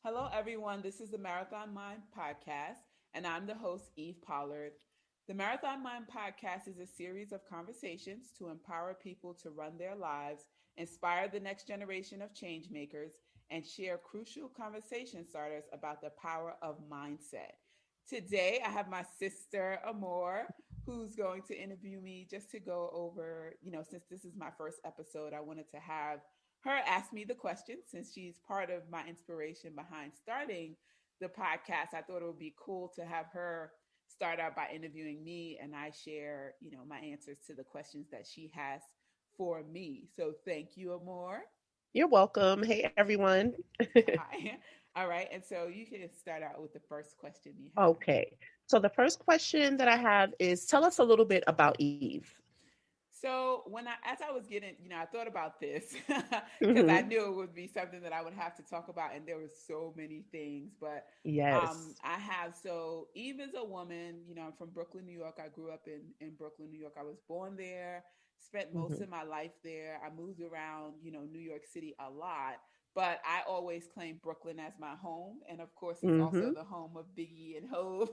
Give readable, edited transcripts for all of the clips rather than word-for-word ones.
Hello, everyone. This is the Marathon Mind Podcast, and I'm the host, Eve Pollard. The Marathon Mind Podcast is a series of conversations to empower people to run their lives, inspire the next generation of change makers, and share crucial conversation starters about the power of mindset. Today, I have my sister, Amor, who's going to interview me just to go over, since this is my first episode, I wanted to have her ask me the question since she's part of my inspiration behind starting the podcast. I thought it would be cool to have her start out by interviewing me and I share, my answers to the questions that she has for me. So thank you, Amor. You're welcome. Hey, everyone. Hi. All right. And so you can start out with the first question you have. Okay. So the first question that I have is tell us a little bit about Eve. So as I was getting, I thought about this because I Hmm. knew it would be something that I would have to talk about, and there were so many things. But Yes. I have Eve is a woman. I'm from Brooklyn, New York. I grew up in Brooklyn, New York. I was born there, spent most Hmm. of my life there. I moved around, New York City a lot. But I always claim Brooklyn as my home, and of course, it's also Hmm. the home of Biggie and Hove.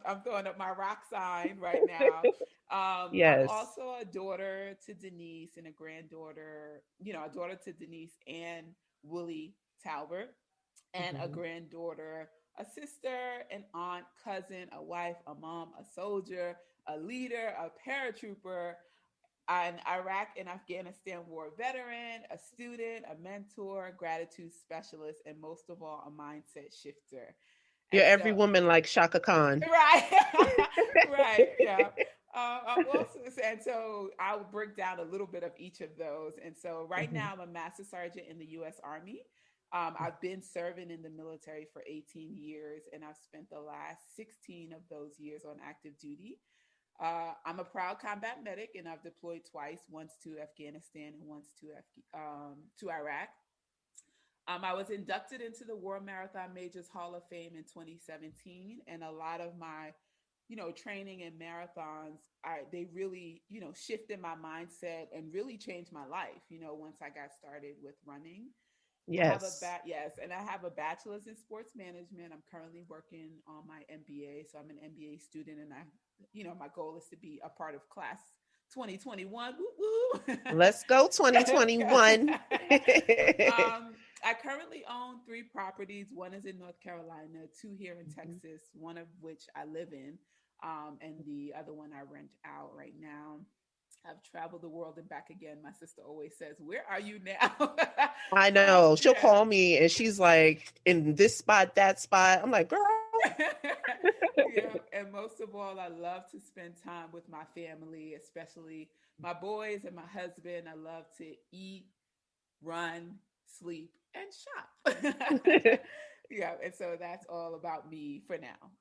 I'm throwing up my rock sign right now. I'm Yes. also a daughter to Denise and a granddaughter, a daughter to Denise and Willie Talbert, and a Hmm. granddaughter, a sister, an aunt, cousin, a wife, a mom, a soldier, a leader, a paratrooper, an Iraq and Afghanistan war veteran, a student, a mentor, gratitude specialist, and most of all, a mindset shifter. You're And every so, woman like Shaka Khan. right, right, yeah. I'm also, and so I'll break down a little bit of each of those. And so right Hmm. now I'm a master sergeant in the U.S. Army. I've been serving in the military for 18 years, and I've spent the last 16 of those years on active duty. I'm a proud combat medic, and I've deployed twice, once to Afghanistan and once to Iraq. I was inducted into the World Marathon Majors Hall of Fame in 2017, and a lot of my, training in marathons, they really, shifted my mindset and really changed my life. Once I got started with running, Yes. and I have a bachelor's in sports management. I'm currently working on my MBA, so I'm an MBA student, and my goal is to be a part of class 2021. Woo woo. Let's go Let's go. 2021. I currently own three properties. One is in North Carolina, two here in Mhm. Texas, one of which I live in, and the other one I rent out right now. I've traveled the world and back again. My sister always says, "Where are you now?" I know. She'll Yeah. call me and she's like, in this spot, that spot. I'm like, girl. Yeah, and most of all, I love to spend time with my family, especially my boys and my husband. I love to eat, run, sleep, and shop. Yeah, and so that's all about me for now.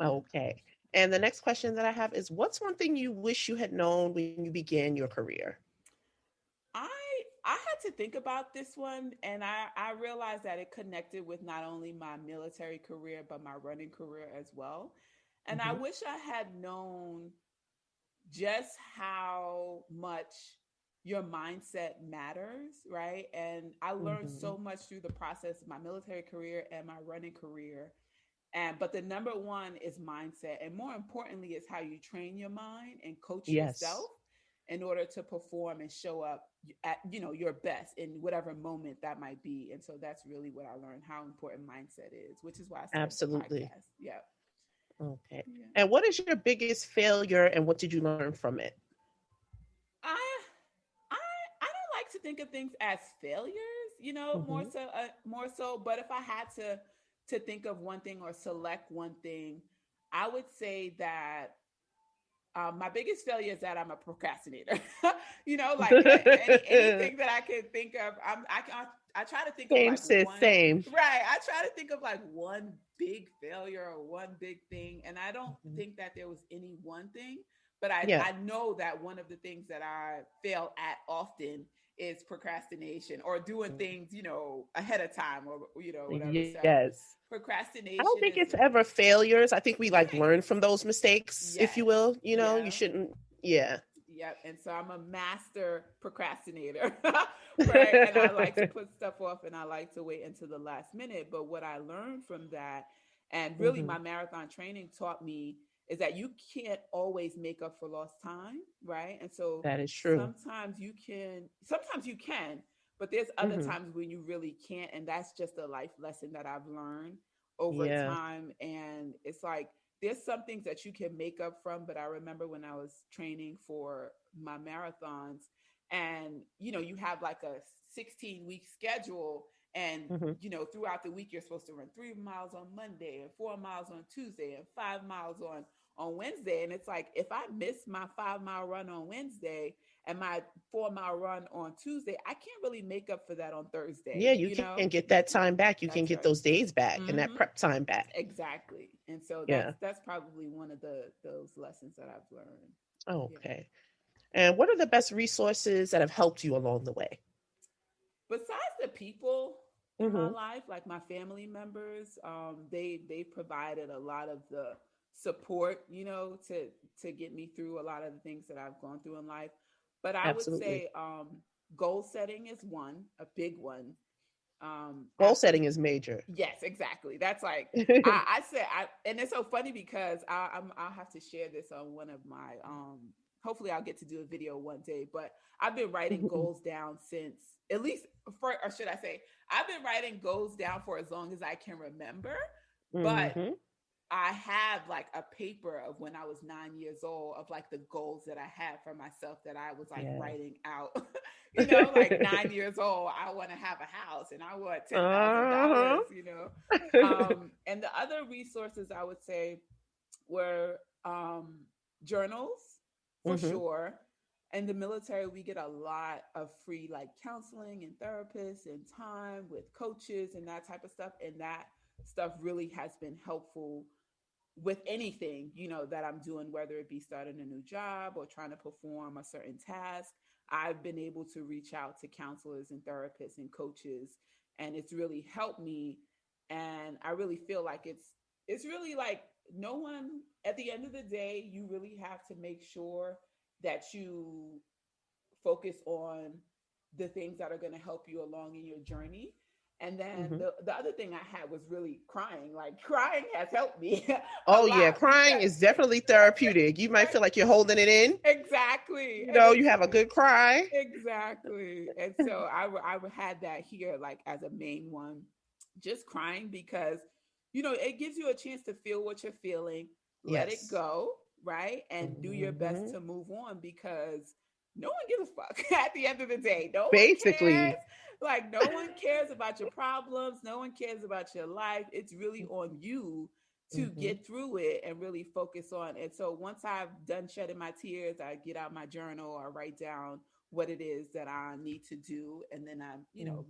Okay. And the next question that I have is what's one thing you wish you had known when you began your career? I I had to think about this one, and I realized that it connected with not only my military career but my running career as well. And I Hmm. wish I had known just how much your mindset matters, right? And I learned Hmm. so much through the process of my military career and my running career. And but the number one is mindset, and more importantly is how you train your mind and coach yourself Yes, in order to perform and show up at your best in whatever moment that might be. And so that's really what I learned, how important mindset is, which is why I started the absolutely. podcast. Yeah. Okay. Yeah. And what is your biggest failure and what did you learn from it? I I I don't like to think of things as failures, more Hmm. so. But if I had to think of one thing or select one thing, I would say that my biggest failure is that I'm a procrastinator. Like anything that I can think of, I try to think of Same, like sis, one. same. Right. I try to think of like one big failure or one big thing, and I don't Mhm. think that there was any one thing, but I Yeah. I know that one of the things that I fail at often is procrastination or doing things, ahead of time or whatever. So Yes. I don't procrastination think is it's ever failures. I think we like right. learn from those mistakes, if you Yes. will. You Yeah. shouldn't. Yeah. Yep. And so I'm a master procrastinator, right? And I like to put stuff off and I like to wait until the last minute. But what I learned from that, and really Hmm. my marathon training taught me, is that you can't always make up for lost time, right? And so That is true. sometimes you can, but there's other Hmm. times when you really can't. And that's just a life lesson that I've learned over Yeah. time. And it's like, there's some things that you can make up from, but I remember when I was training for my marathons, and you have like a 16-week schedule, and Hmm. throughout the week you're supposed to run 3 miles on Monday and 4 miles on Tuesday and 5 miles on Wednesday. And it's like, if I miss my 5 mile run on Wednesday and my 4 mile run on Tuesday, I can't really make up for that on Yeah, Thursday, you can get that time back. You can That's get right. those days back and that Mm-hmm. prep time back. Exactly. And so Yeah. that's probably one of those lessons that I've learned. Yeah. Okay. And what are the best resources that have helped you along the way? Besides the people in my Hmm. life, like my family members, they provided a lot of the support, to get me through a lot of the things that I've gone through in life. But I would Absolutely. say goal setting is one, a big one. Goal After setting is major. Yes, exactly. That's like I said, and it's so funny because I'll have to share this on one of my hopefully I'll get to do a video one day, but I've been writing Hmm. goals down since, at least for, or should I say, I've been writing goals down for as long as I can remember. But Hmm. I have like a paper of when I was 9 years old of like the goals that I had for myself that I was like Yeah. writing out. Like 9 years old, I want to have a house and I want Uh-huh. $10,000. And the other resources I would say were journals for Hmm. sure. In the military, we get a lot of free like counseling and therapists and time with coaches and that type of stuff. And that stuff really has been helpful with anything, that I'm doing, whether it be starting a new job or trying to perform a certain task. I've been able to reach out to counselors and therapists and coaches, and it's really helped me. And I really feel like it's really like, no one, at the end of the day, you really have to make sure that you focus on the things that are going to help you along in your journey. And then Hmm. the other thing I had was really crying. Like, crying has helped me a Oh yeah, lot crying because is definitely therapeutic. You might feel like you're holding it in. exactly. You And know, it's you have a like, good cry. exactly. And so I had that here like as a main one, just crying because, it gives you a chance to feel what you're feeling, let it Yes. go, right? And do your best Hmm. to move on, because no one gives a fuck at the end of the day. No one cares. Basically. Like, no one cares about your problems. No one cares about your life. It's really on you to Hmm. get through it and really focus on. And so once I've done shedding my tears, I get out my journal, or write down what it is that I need to do, and then I,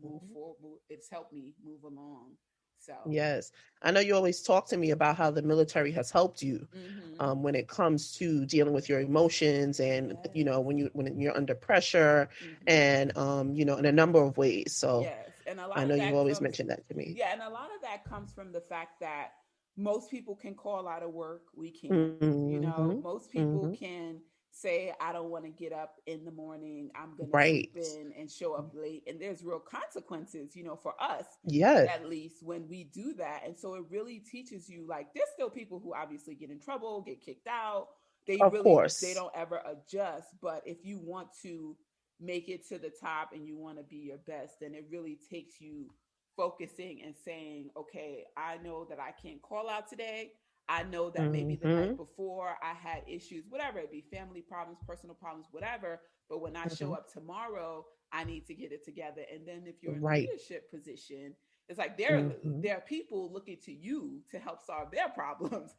move Hmm. forward. It's helped me move along. So, Yes. I know you always talk to me about how the military has helped you mm-hmm. when it comes to dealing with your emotions and Yes. when you're under pressure Mm-hmm. and in a number of ways. So Yes. And a I lot know of you've that always comes, mentioned that to me. yeah, and a lot of that comes from the fact that most people can call out of work. We can't. Hmm. Most people Hmm. can say, I don't want to get up in the morning. I'm going to sleep Right. in and show up late. And there's real consequences, for us, Yes. at least, when we do that. And so it really teaches you, like, there's still people who obviously get in trouble, get kicked out. Of They course. don't ever adjust. But if you want to make it to the top and you want to be your best, then it really takes you focusing and saying, okay, I know that I can't call out today. I know that maybe the night Hmm. before I had issues, whatever it be, family problems, personal problems, whatever. But when I show Hmm. up tomorrow, I need to get it together. And then if you're in a Right. leadership position, it's like Hmm. there are people looking to you to help solve their problems,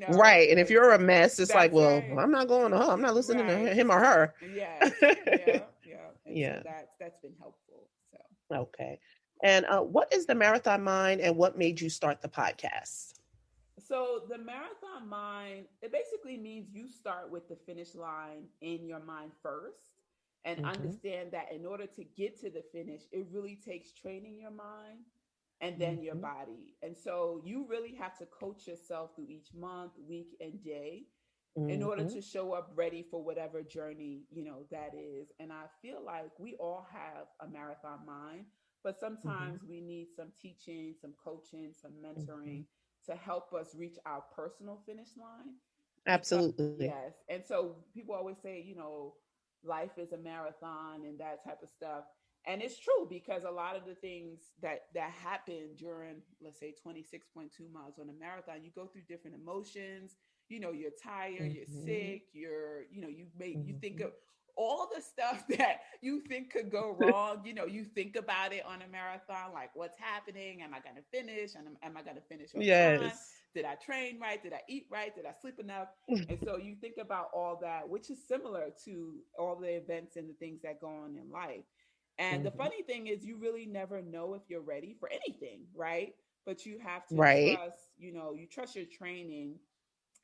Right. And if and you're a mess, it's like, that's well, right. I'm not going to her. I'm not listening to Right. him or her. Yes. Yeah. Yeah. And so Yeah. that's been helpful. So Okay. And what is the Marathon Mind and what made you start the podcast? So the marathon mind, it basically means you start with the finish line in your mind first, and Hmm. understand that in order to get to the finish, it really takes training your mind and then your Hmm. body. And so you really have to coach yourself through each month, week, and day. in order Mm-hmm. to show up ready for whatever journey, that is. And I feel like we all have a marathon mind, but Mm-hmm. sometimes we need some teaching, some coaching, some Mm-hmm. mentoring to help us reach our personal finish line. Because Absolutely. yes, and so people always say, life is a marathon and that type of stuff. And it's true, because a lot of the things that happen during, let's say, 26.2 miles on a marathon, you go through different emotions. You're tired, you're Mm-hmm. sick, you think Mm-hmm. of all the stuff that you think could go wrong. You think about it on a marathon, like, what's happening? Am I going to finish? And am I going to finish on time? Yes. Did I train right? Did I eat right? Did I sleep enough? And so you think about all that, which is similar to all the events and the things that go on in life. And the Mm-hmm. funny thing is, you really never know if you're ready for anything, right? But you have to Right. trust, you trust your training.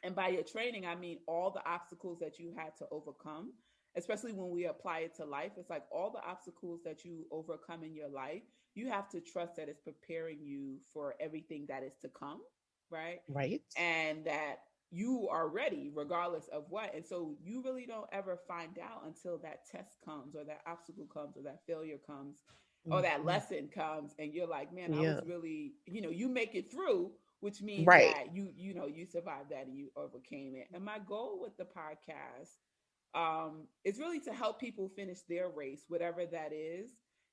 And by your training, I mean all the obstacles that you had to overcome, especially when we apply it to life. It's like all the obstacles that you overcome in your life, you have to trust that it's preparing you for everything that is to come, right? Right. And that you are ready regardless of what. And so you really don't ever find out until that test comes, or that obstacle comes, or that failure comes, or that Mm-hmm. lesson comes, and you're like, man, I Yeah. was really, you make it through, which means Right. that you survived that and you overcame it. And my goal with the podcast, is really to help people finish their race, whatever that is.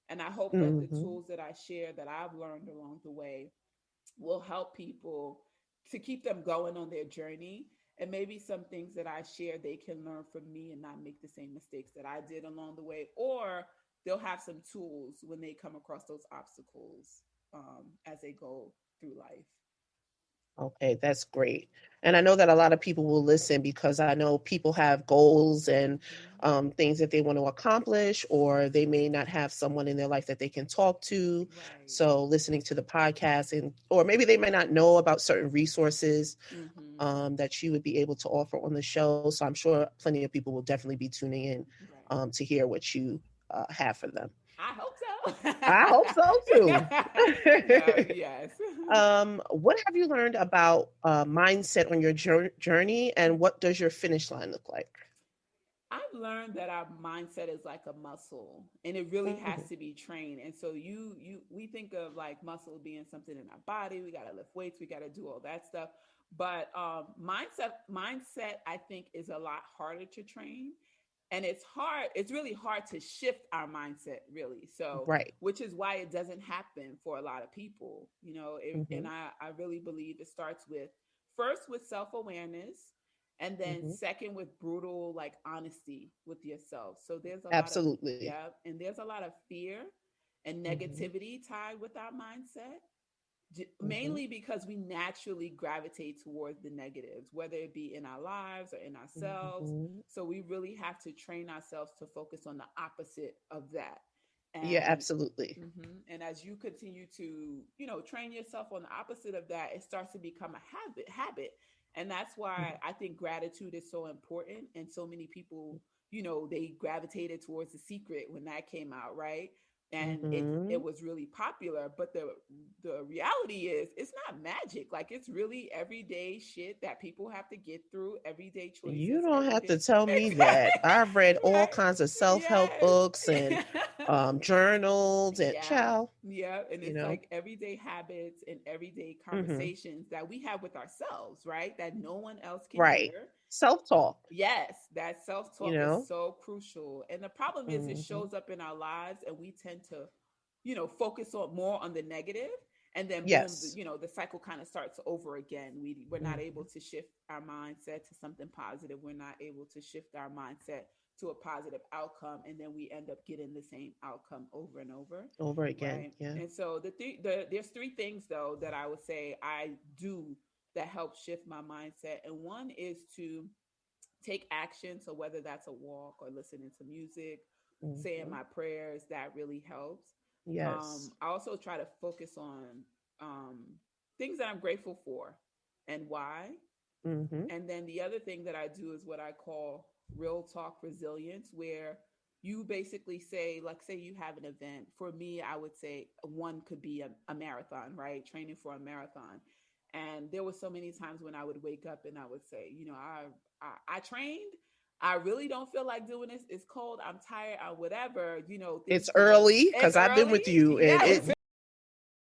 And I hope that the Mm-hmm. tools that I share, that I've learned along the way, will help people to keep them going on their journey. And maybe some things that I share, they can learn from me and not make the same mistakes that I did along the way. Or they'll have some tools when they come across those obstacles, as they go through life. Okay, that's great. And I know that a lot of people will listen because I know people have goals and Mm-hmm. things that they want to accomplish, or they may not have someone in their life that they can talk to. Right. So, listening to the podcast, and or maybe they might not know about certain resources Mm-hmm. that you would be able to offer on the show. So, I'm sure plenty of people will definitely be tuning in Right. to hear what you have for them. I hope so. I hope so too. No, yes. What have you learned about mindset on your journey, and what does your finish line look like? I've learned that our mindset is like a muscle, and it really Hmm. has to be trained. And so we think of like muscle being something in our body. We got to lift weights, we got to do all that stuff. But mindset I think is a lot harder to train. And it's really hard to shift our mindset, really. So, Right. which is why it doesn't happen for a lot of people, Hmm. and I really believe it starts with, first, with self-awareness, and then Hmm. second, with brutal, like, honesty with yourself. So there's a lot of, Absolutely. yeah, and there's a lot of fear and Hmm. negativity tied with our mindset, Hmm. mainly because we naturally gravitate towards the negatives, whether it be in our lives or in ourselves. Hmm. So we really have to train ourselves to focus on the opposite of that. Yeah, And absolutely. and as you continue to, train yourself on the opposite of that, it starts to become a habit. And that's why I think gratitude is so important. And so many people, they gravitated towards The Secret when that came out, right? And it Hmm. was really popular. But the reality is, it's not magic. Like, it's really everyday shit that people have to get through, everyday You choices don't every have day. to tell me that. I've read all Right. kinds of self-help books and Yes. journals and Yeah. ciao, Yeah. And you it's know. like everyday habits and everyday Hmm. conversations that we have with ourselves, right? That no one else can Right. hear. Self-talk, Yes, that self you talk is know. so crucial. And the problem is, it Hmm. shows up in our lives, and we tend to, focus on more on the negative. And then boom, Yes. the cycle kind of starts over again. We're not able Hmm. to shift our mindset to something positive. We're not able to shift our mindset to a positive outcome, and then we end up getting the same outcome over and over, Over again. right? Yeah. And so there's three things, though, that I would say I do that help shift my mindset. And one is to take action. So whether that's a walk or listening to music, saying Hmm. my prayers, that really helps. Yes. I also try to focus on, um, things that I'm grateful for and why. Hmm. And then the other thing that I do is what I call real talk resilience, where you basically say, like, say you have an event. For me, I would say one could be a marathon, right? Training for a marathon. And there were so many times when I would wake up and I would say, I trained. I really don't feel like doing this. It's cold. I'm tired. Or whatever. Things It's could go. early It's because I've been early. with you, and Yes.